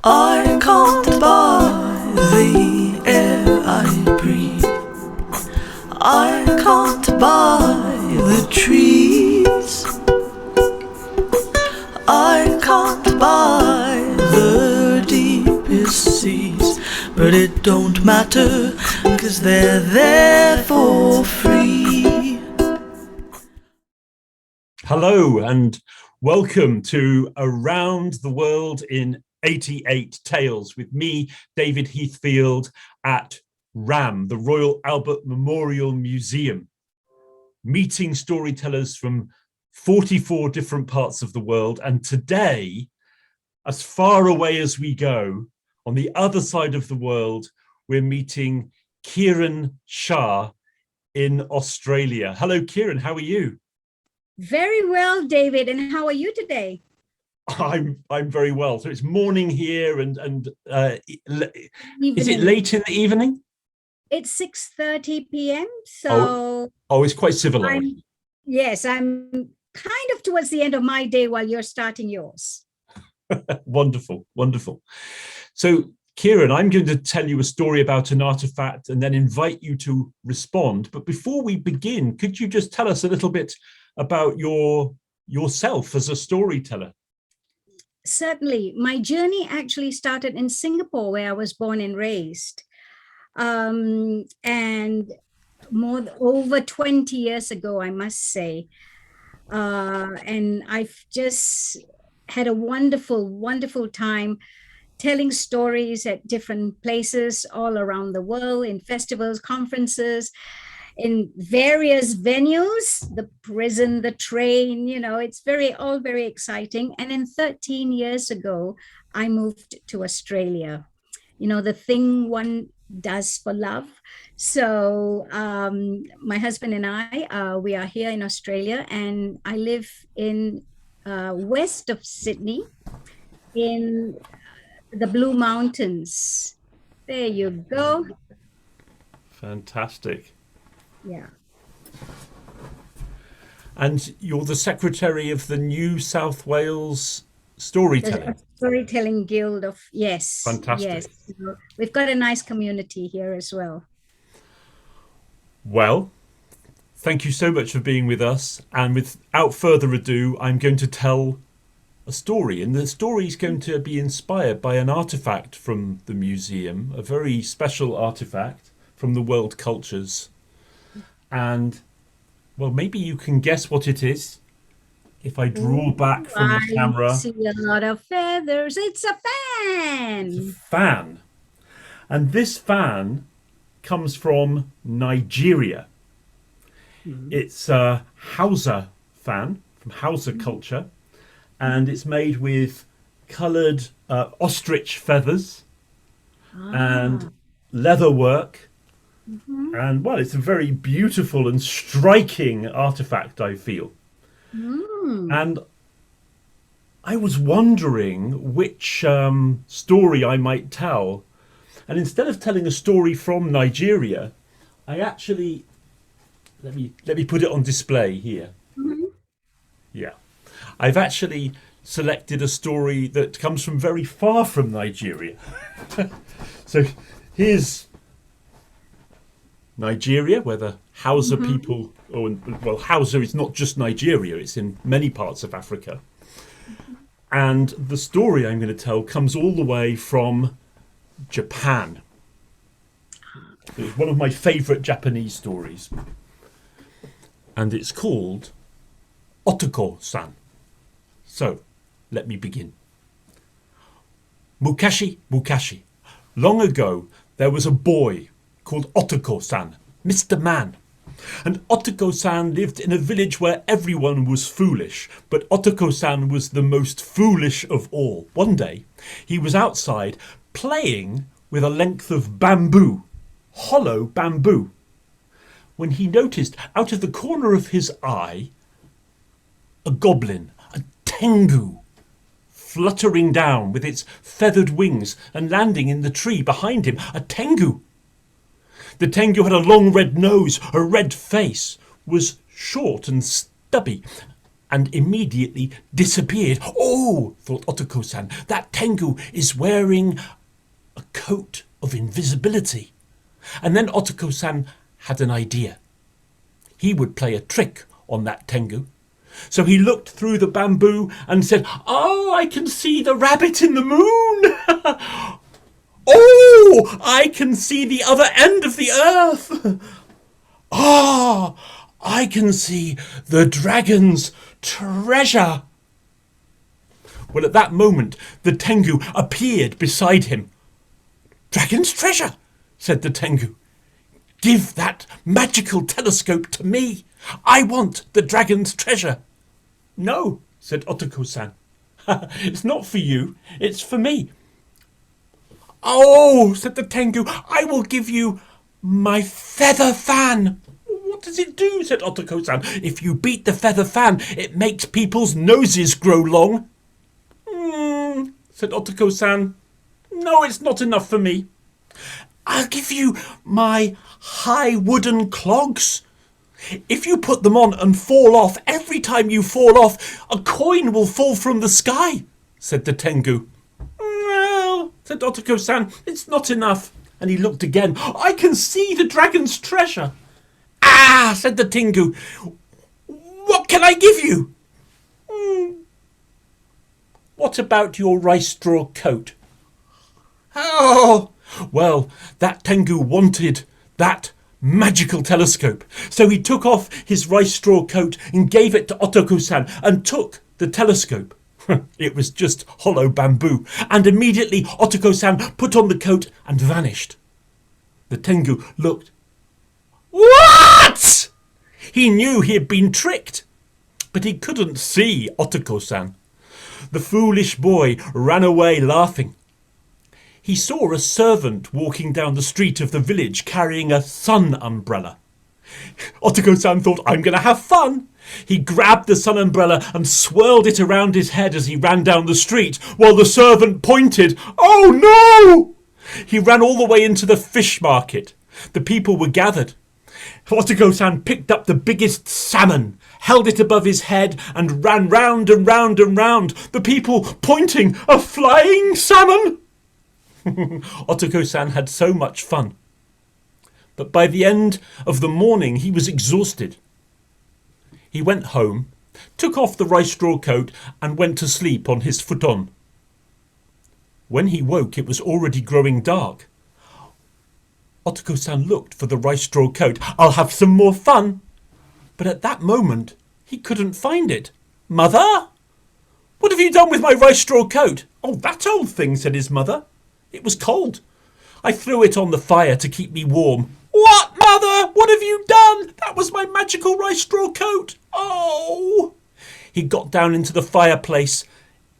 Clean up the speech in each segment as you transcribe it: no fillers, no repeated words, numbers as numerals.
I can't buy the air I breathe. I can't buy the trees. I can't buy the deepest seas. But it don't matter, 'cause they're there for free. Hello and welcome to Around the World in 88 Tales with me, David Heathfield, at RAM, the Royal Albert Memorial Museum, meeting storytellers from 44 different parts of the world. And today, as far away as we go, on the other side of the world, we're meeting Kiran Shah in Australia. Hello, Kiran, how are you? Very well, David. And how are you today? I'm very well. So it's morning here, and is it late in the evening? It's 6:30 p.m. So it's quite civilized. Yes, I'm kind of towards the end of my day while you're starting yours. Wonderful, wonderful. So, Kiran, I'm going to tell you a story about an artifact and then invite you to respond. But before we begin, could you just tell us a little bit about yourself as a storyteller? Certainly. My journey actually started in Singapore, where I was born and raised. And over 20 years ago, I must say. And I've just had a wonderful, wonderful time telling stories at different places all around the world, in festivals, conferences, in various venues, the prison, the train, it's all very exciting. And then 13 years ago, I moved to Australia, the thing one does for love. So my husband and I, we are here in Australia, and I live in west of Sydney in the Blue Mountains. There you go. Fantastic. Yeah. And you're the secretary of the New South Wales Storytelling Guild of, yes. Fantastic. Yes. So we've got a nice community here as well. Well, thank you so much for being with us. And without further ado, I'm going to tell a story. And the story is going to be inspired by an artifact from the museum, a very special artifact from the world cultures. And, well, maybe you can guess what it is if I draw back from the camera. I see a lot of feathers. It's a fan. It's a fan. And this fan comes from Nigeria. It's a Hausa fan from Hausa culture. And it's made with coloured ostrich feathers and leather work. And, well, it's a very beautiful and striking artifact, I feel. And I was wondering which story I might tell. And instead of telling a story from Nigeria, I actually... Let me put it on display here. Yeah. I've actually selected a story that comes from very far from Nigeria. So here's Nigeria, where the Hausa people, Hausa is not just Nigeria, it's in many parts of Africa. And the story I'm going to tell comes all the way from Japan. It's one of my favourite Japanese stories. And it's called Otoko San. So, let me begin. Mukashi, Mukashi. Long ago, there was a boy called Otako San, Mr. Man. And Otako San lived in a village where everyone was foolish, but Otako San was the most foolish of all. One day, he was outside playing with a length of bamboo, hollow bamboo, when he noticed out of the corner of his eye a goblin, a tengu, fluttering down with its feathered wings and landing in the tree behind him. A tengu. The tengu had a long red nose, a red face, was short and stubby, and immediately disappeared. Oh, thought Otako San, that tengu is wearing a coat of invisibility. And then Otako San had an idea. He would play a trick on that tengu. So he looked through the bamboo and said, "Oh, I can see the rabbit in the moon. Oh, I can see the other end of the earth. Ah, I can see the dragon's treasure." Well, at that moment, the tengu appeared beside him. "Dragon's treasure," said the tengu. "Give that magical telescope to me. I want the dragon's treasure." "No," said Otako San. "It's not for you, it's for me." "Oh," said the tengu, "I will give you my feather fan." "What does it do?" said Otako San. "If you beat the feather fan, it makes people's noses grow long." Said Otako San. "No, it's not enough for me." "I'll give you my high wooden clogs. If you put them on and fall off, every time you fall off, a coin will fall from the sky," said the tengu. "Well," said Otako San, "it's not enough." And he looked again. "I can see the dragon's treasure." "Ah," said the tengu, "what can I give you?" "What about your rice straw coat?" "Oh, well, that tengu wanted that magical telescope. So he took off his rice straw coat and gave it to Otako San and took the telescope." It was just hollow bamboo, and immediately Otako San put on the coat and vanished. The tengu looked. What? He knew he had been tricked, but he couldn't see Otako San. The foolish boy ran away laughing. He saw a servant walking down the street of the village carrying a sun umbrella. Otako San thought, "I'm going to have fun." He grabbed the sun umbrella and swirled it around his head as he ran down the street, while the servant pointed. "Oh no!" He ran all the way into the fish market. The people were gathered. Otako San picked up the biggest salmon, held it above his head, and ran round and round and round, the people pointing. "A flying salmon!" Otako San had so much fun. But by the end of the morning, he was exhausted. He went home, took off the rice straw coat, and went to sleep on his futon. When he woke, it was already growing dark. Otako San looked for the rice straw coat. "I'll have some more fun." But at that moment, he couldn't find it. "Mother? What have you done with my rice straw coat?" "Oh, that old thing," said his mother. "It was cold. I threw it on the fire to keep me warm." "What, mother? What have you done? That was my magical rice straw coat." "Oh!" He got down into the fireplace.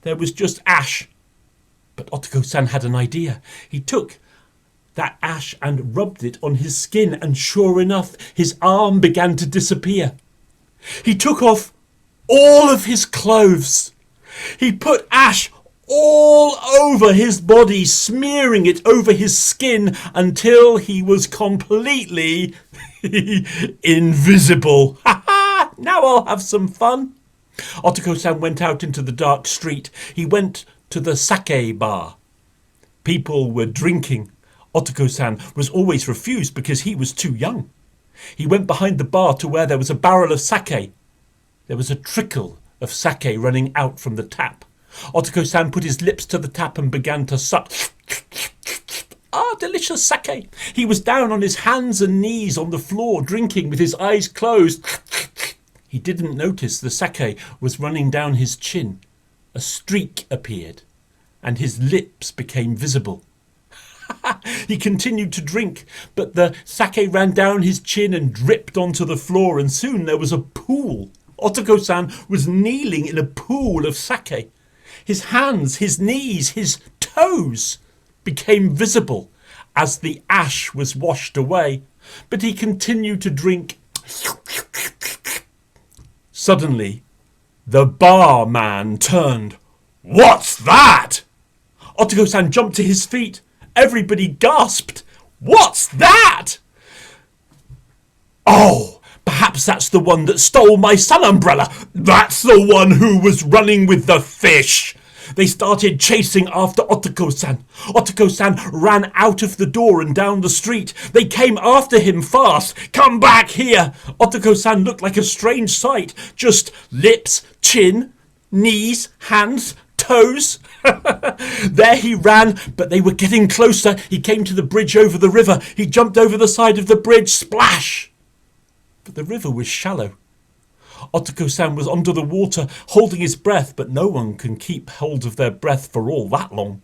There was just ash. But Otako San had an idea. He took that ash and rubbed it on his skin, and sure enough, his arm began to disappear. He took off all of his clothes. He put ash all over his body, smearing it over his skin until he was completely invisible. "Ha ha! Now I'll have some fun." Otako San went out into the dark street. He went to the sake bar. People were drinking. Otako San was always refused because he was too young. He went behind the bar to where there was a barrel of sake. There was a trickle of sake running out from the tap. Otako San put his lips to the tap and began to suck. Ah, delicious sake. He was down on his hands and knees on the floor, drinking with his eyes closed. He didn't notice the sake was running down his chin. A streak appeared, and his lips became visible. He continued to drink, but the sake ran down his chin and dripped onto the floor, and soon there was a pool. Otako San was kneeling in a pool of sake. His hands, his knees, his toes became visible as the ash was washed away, but he continued to drink. Suddenly, the barman turned. "What's that?" Otako San jumped to his feet. Everybody gasped. "What's that?" "Oh, Perhaps that's the one that stole my sun umbrella. That's the one who was running with the fish. They started chasing after Otoko San. Otoko San ran out of the door and down the street. They came after him fast. Come back here. Otoko San looked like a strange sight. Just lips, chin, knees, hands, toes. There he ran, but they were getting closer. He came to the bridge over the river. He jumped over the side of the bridge. Splash! But the river was shallow. Otako San was under the water, holding his breath, but no one can keep hold of their breath for all that long.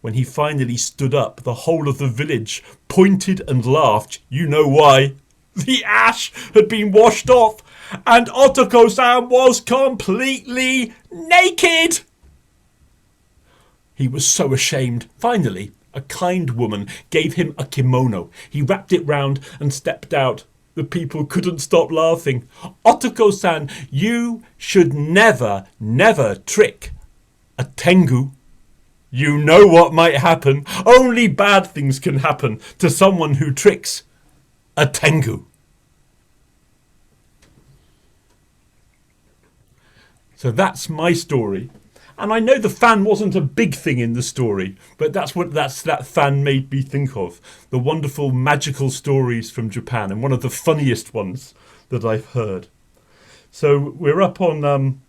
When he finally stood up, the whole of the village pointed and laughed. You know why. The ash had been washed off, and Otako San was completely naked. He was so ashamed. Finally, a kind woman gave him a kimono. He wrapped it round and stepped out. The people couldn't stop laughing. Otako San, you should never, never trick a tengu. You know what might happen. Only bad things can happen to someone who tricks a tengu. So that's my story. And I know the fan wasn't a big thing in the story, but that's what that fan made me think of. The wonderful magical stories from Japan, and one of the funniest ones that I've heard. So we're up on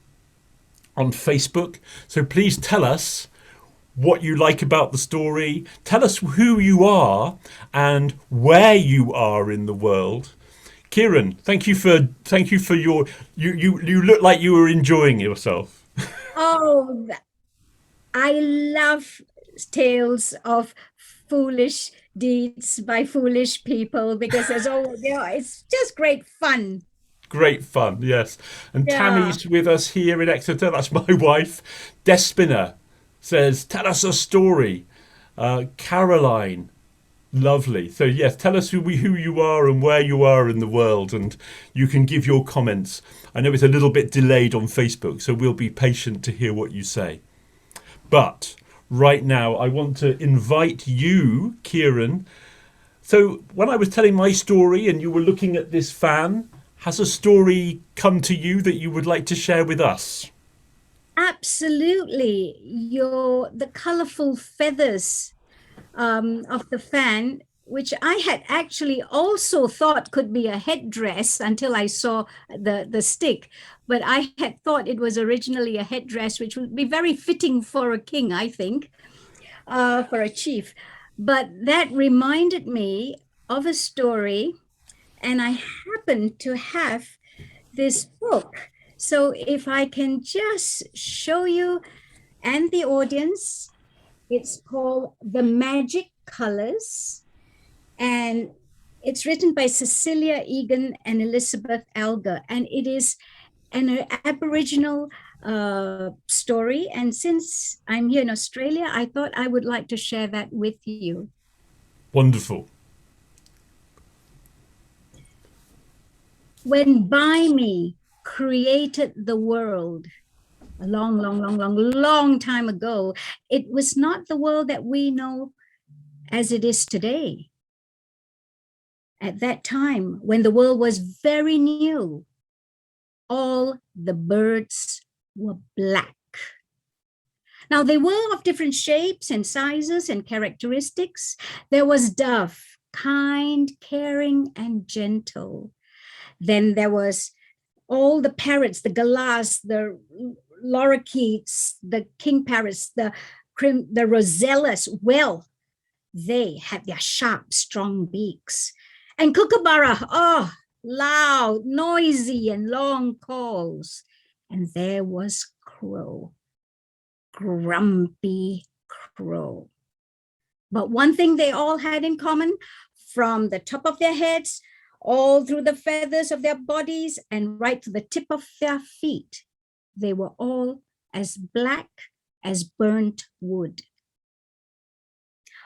Facebook. So please tell us what you like about the story. Tell us who you are and where you are in the world. Kiran, thank you for your you look like you were enjoying yourself. Oh, I love tales of foolish deeds by foolish people because there's always, it's just great fun. Great fun, yes. And Yeah. Tammy's with us here in Exeter. That's my wife. Despina says, tell us a story. Caroline, lovely. So yes, tell us who you are and where you are in the world, and you can give your comments. I know it's a little bit delayed on Facebook, so we'll be patient to hear what you say. But right now, I want to invite you, Kiran. So when I was telling my story and you were looking at this fan, has a story come to you that you would like to share with us? Absolutely. The colorful feathers of the fan, which I had actually also thought could be a headdress until I saw the stick. But I had thought it was originally a headdress, which would be very fitting for a king, I think, for a chief. But that reminded me of a story, and I happened to have this book. So if I can just show you and the audience, it's called The Magic Colors, and it's written by Cecilia Egan and Elizabeth Alger, and it is an aboriginal story. And since I'm here in Australia, I thought I would like to share that with you. Wonderful. When Baimi created the world a long time ago, it was not the world that we know as it is today. At that time, when the world was very new, all the birds were black. Now, they were of different shapes and sizes and characteristics. There was dove, kind, caring, and gentle. Then there was all the parrots, the galahs, the lorikeets, the king parrots, the rosellas. Well, they had their sharp, strong beaks. And kookaburra, oh, loud, noisy, and long calls. And there was crow, grumpy crow. But one thing they all had in common, from the top of their heads, all through the feathers of their bodies, and right to the tip of their feet, they were all as black as burnt wood.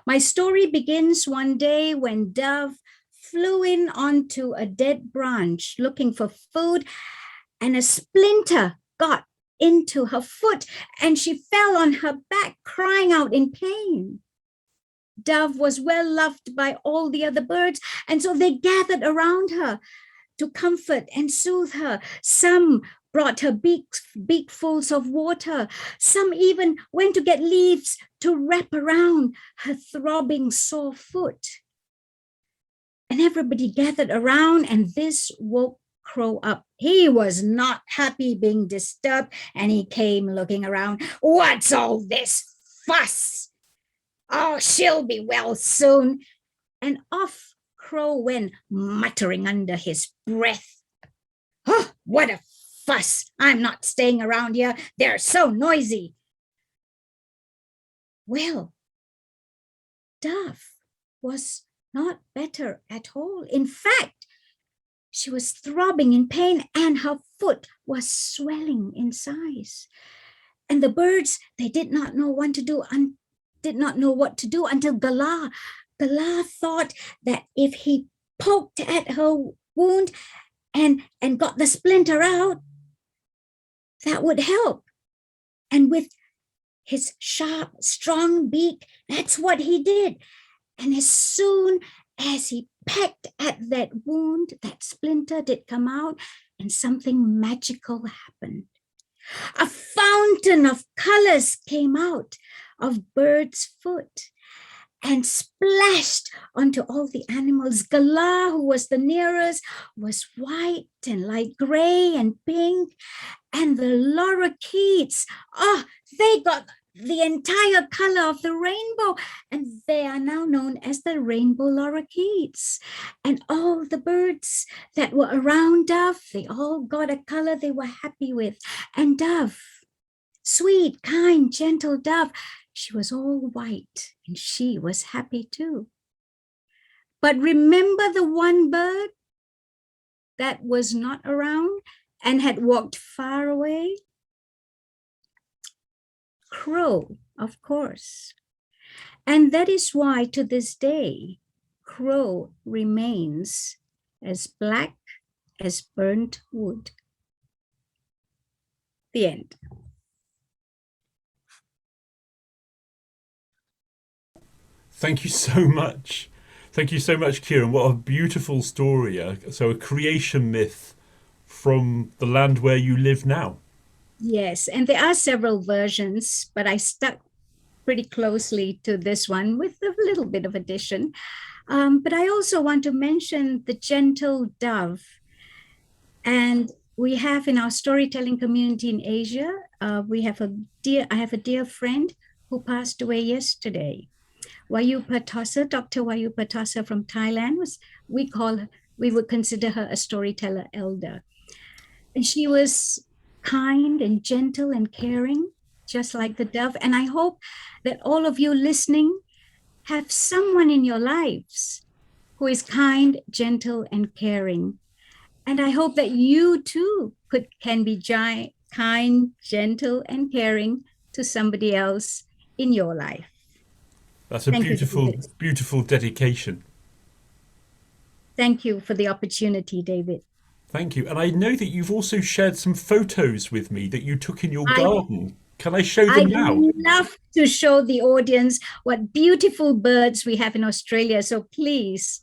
My story begins one day when Dove flew in onto a dead branch looking for food, and a splinter got into her foot, and she fell on her back, crying out in pain. dove was well loved by all the other birds, and so they gathered around her to comfort and soothe her. Some brought her beakfuls of water. Some even went to get leaves to wrap around her throbbing sore foot. And everybody gathered around, and this woke Crow up. He was not happy being disturbed, and he came looking around. What's all this fuss? Oh, she'll be well soon. And off Crow went, muttering under his breath. Oh, what a fuss. I'm not staying around here. They're so noisy. Well, Dove was not better at all. In fact, she was throbbing in pain, and her foot was swelling in size. And the birds, they did not know what to do until Galah thought that if he poked at her wound and got the splinter out, that would help. And with his sharp, strong beak, that's what he did. And as soon as he pecked at that wound, that splinter did come out, and something magical happened. A fountain of colors came out of Bird's foot and splashed onto all the animals. Galah, who was the nearest, was white and light gray and pink. And the lorikeets, they got the entire color of the rainbow, and they are now known as the rainbow lorikeets. And all the birds that were around Dove, they all got a color they were happy with. And Dove, sweet, kind, gentle Dove, she was all white, and she was happy too. But remember the one bird that was not around and had walked far away? Crow, of course. And that is why to this day, Crow remains as black as burnt wood. The end. Thank you so much. Thank you so much, Kiran. What a beautiful story. So a creation myth from the land where you live now. Yes, and there are several versions, but I stuck pretty closely to this one with a little bit of addition. But I also want to mention the gentle dove. And we have in our storytelling community in Asia, I have a dear friend who passed away yesterday. Wayupa Tossa, Dr. Wayupa Tossa from Thailand, we would consider her a storyteller elder. And she was kind and gentle and caring, just like the dove. And I hope that all of you listening have someone in your lives who is kind, gentle, and caring. And I hope that you too can be kind, gentle, and caring to somebody else in your life. That's a beautiful, beautiful dedication. Thank you for the opportunity, David. Thank you. And I know that you've also shared some photos with me that you took in your garden. Can I show them now? I'd love to show the audience what beautiful birds we have in Australia. So please,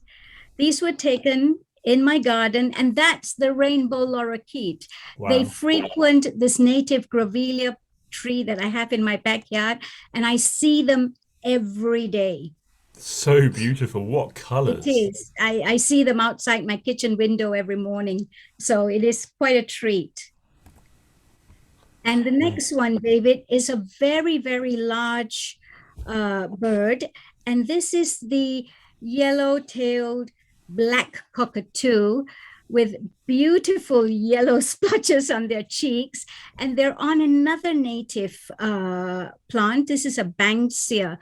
these were taken in my garden, and that's the rainbow lorikeet. Wow. They frequent this native grevillea tree that I have in my backyard, and I see them every day. So beautiful. What colors? It is. I see them outside my kitchen window every morning. So it is quite a treat. And the next one, David, is a very, very large bird. And this is the yellow-tailed black cockatoo with beautiful yellow splotches on their cheeks. And they're on another native plant. This is a banksia.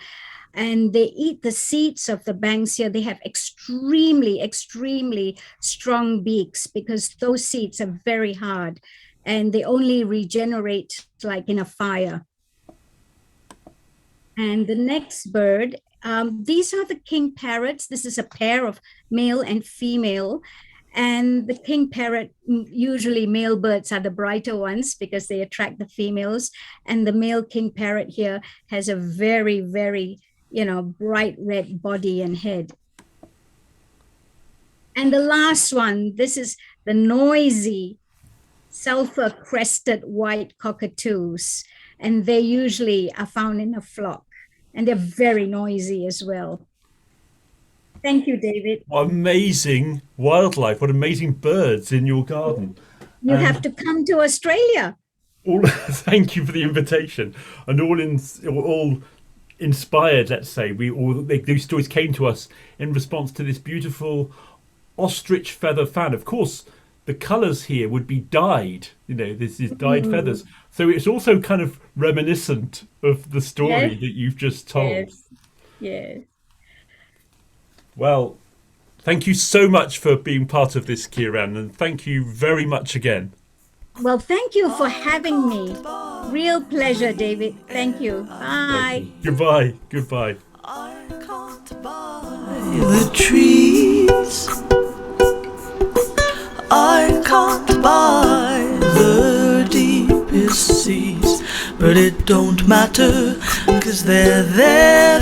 And they eat the seeds of the banksia. They have extremely, extremely strong beaks because those seeds are very hard and they only regenerate like in a fire. And the next bird, these are the king parrots. This is a pair of male and female. And the king parrot, usually male birds are the brighter ones because they attract the females. And the male king parrot here has a very, very bright red body and head. And the last one, this is the noisy sulphur crested white cockatoos. And they usually are found in a flock, and they're very noisy as well. Thank you, David. What amazing wildlife, what amazing birds in your garden. You have to come to Australia. Thank you for the invitation. And all inspired, let's say. These stories came to us in response to this beautiful ostrich feather fan. Of course, the colours here would be dyed. This is dyed feathers. So it's also kind of reminiscent of the story that you've just told. Yes. Well, thank you so much for being part of this, Kiran, and thank you very much again. Well, thank you for having me. Real pleasure, David. Thank you. Bye. Goodbye. Goodbye. I can't buy the trees. I can't buy the deepest seas. But it don't matter, 'cause they're there